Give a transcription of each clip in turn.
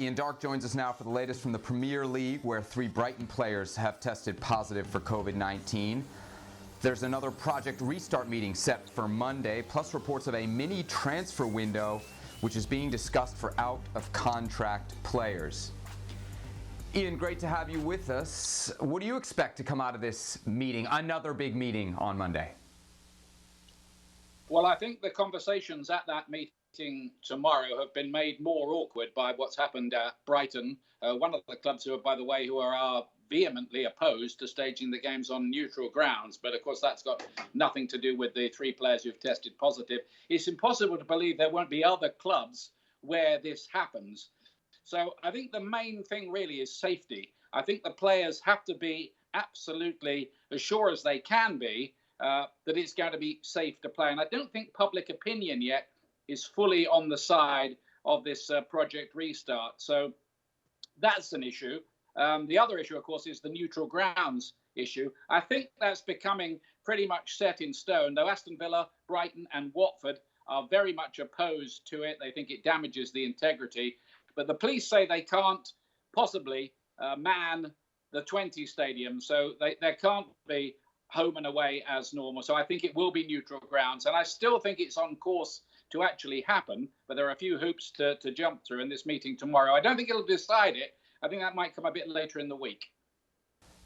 Ian Darke joins us now for the latest from the Premier League, where 3 Brighton players have tested positive for COVID-19. There's another Project Restart meeting set for Monday, plus reports of a mini transfer window, which is being discussed for out-of-contract players. Ian, great to have you with us. What do you expect to come out of this meeting, another big meeting on Monday? Well, I think the conversations at that meeting tomorrow have been made more awkward by what's happened at Brighton, one of the clubs who are vehemently opposed to staging the games on neutral grounds. But of course, that's got nothing to do with the 3 players who've tested positive. It's impossible to believe there won't be other clubs where this happens. So I think the main thing really is safety. I think the players have to be absolutely as sure as they can be that it's going to be safe to play. And I don't think public opinion yet is fully on the side of this Project Restart. So that's an issue. The other issue, of course, is the neutral grounds issue. I think that's becoming pretty much set in stone, though Aston Villa, Brighton and Watford are very much opposed to it. They think it damages the integrity. But the police say they can't possibly man the 20 stadium, so there can't be home and away as normal. So I think it will be neutral grounds. And I still think it's on course to actually happen, but there are a few hoops to jump through in this meeting tomorrow. I don't think it'll decide it. I think that might come a bit later in the week.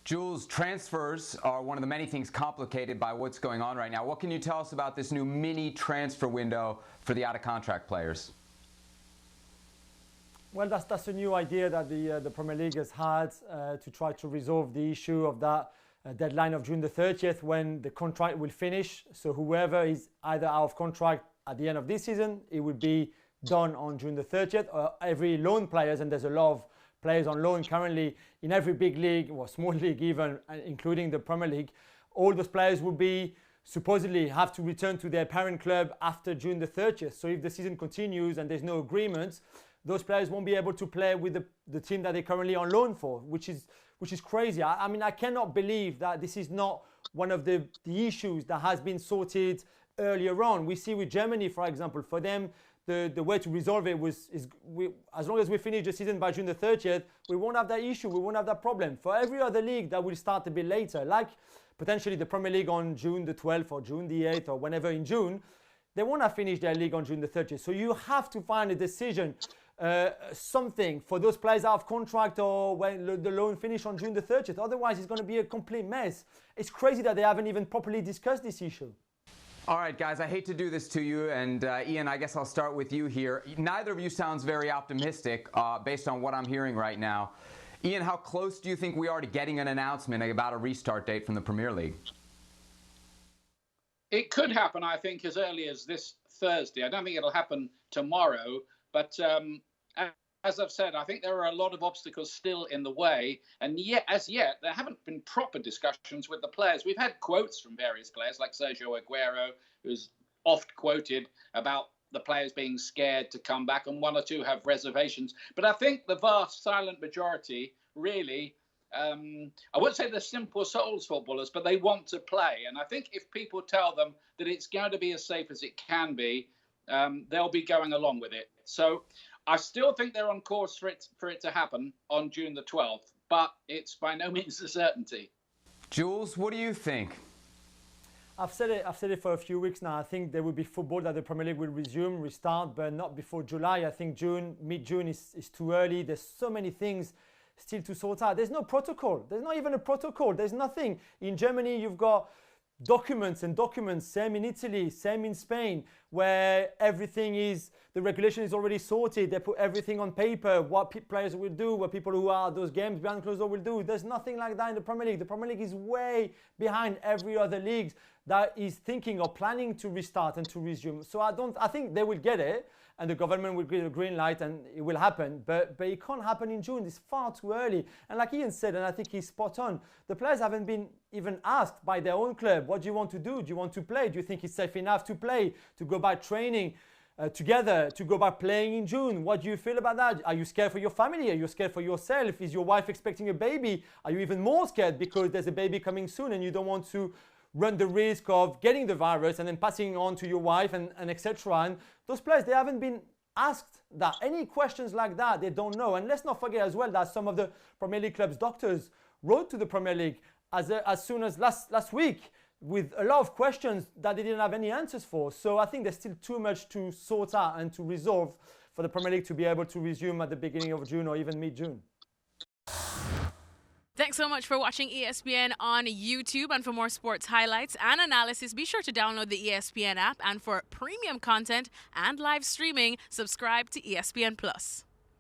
Jules, transfers are one of the many things complicated by what's going on right now. What can you tell us about this new mini transfer window for the out-of-contract players? Well, that's a new idea that the Premier League has had to try to resolve the issue of that deadline of June the 30th when the contract will finish. So whoever is either out of contract at the end of this season, it will be done on June the 30th. Every loan players, and there's a lot of players on loan currently in every big league or small league even, including the Premier League, all those players will be supposedly have to return to their parent club after June the 30th. So if the season continues and there's no agreement, those players won't be able to play with the team that they're currently on loan for, which is crazy. I mean, I cannot believe that this is not one of the issues that has been sorted earlier on. We see with Germany, for example, for them, the way to resolve it as long as we finish the season by June the 30th, we won't have that issue, we won't have that problem. For every other league that will start a bit later, like potentially the Premier League on June the 12th or June the 8th or whenever in June, they won't have finished their league on June the 30th. So you have to find a decision, something for those players out of contract or when the loan finish on June the 30th. Otherwise, it's going to be a complete mess. It's crazy that they haven't even properly discussed this issue. All right, guys, I hate to do this to you, and Ian, I guess I'll start with you here. Neither of you sounds very optimistic based on what I'm hearing right now. Ian, how close do you think we are to getting an announcement about a restart date from the Premier League? It could happen, I think, as early as this Thursday. I don't think it'll happen tomorrow, but as I've said, I think there are a lot of obstacles still in the way. And yet, as yet, there haven't been proper discussions with the players. We've had quotes from various players, like Sergio Aguero, who's oft quoted about the players being scared to come back, and 1 or 2 have reservations. But I think the vast silent majority really, I won't say they're simple souls footballers, but they want to play. And I think if people tell them that it's going to be as safe as it can be, they'll be going along with it. So I still think they're on course for it to happen on June the 12th, but it's by no means a certainty. Jules, what do you think? I've said it for a few weeks now. I think there will be football that the Premier League will restart, but not before July. I think mid-June is too early. There's so many things still to sort out. There's no protocol. There's not even a protocol. There's nothing. In Germany, you've got documents, same in Italy, same in Spain, where the regulation is already sorted. They put everything on paper, what players will do, what people who are at those games behind closed doors will do. There's nothing like that in the Premier League. The Premier League is way behind every other league that is thinking or planning to restart and to resume. So I think they will get it, and the government will give a green light and it will happen, but it can't happen in June. It's far too early. And like Ian said, and I think he's spot on, the players haven't been even asked by their own club, what do you want to do? Do you want to play? Do you think it's safe enough to play, to go back training together, to go back playing in June? What do you feel about that? Are you scared for your family? Are you scared for yourself? Is your wife expecting a baby? Are you even more scared because there's a baby coming soon and you don't want to run the risk of getting the virus and then passing on to your wife and etc. And those players, they haven't been asked that. Any questions like that, they don't know. And let's not forget as well that some of the Premier League clubs' doctors wrote to the Premier League as soon as last week with a lot of questions that they didn't have any answers for. So I think there's still too much to sort out and to resolve for the Premier League to be able to resume at the beginning of June or even mid-June. Thanks so much for watching ESPN on YouTube. And for more sports highlights and analysis, be sure to download the ESPN app. And for premium content and live streaming, subscribe to ESPN Plus.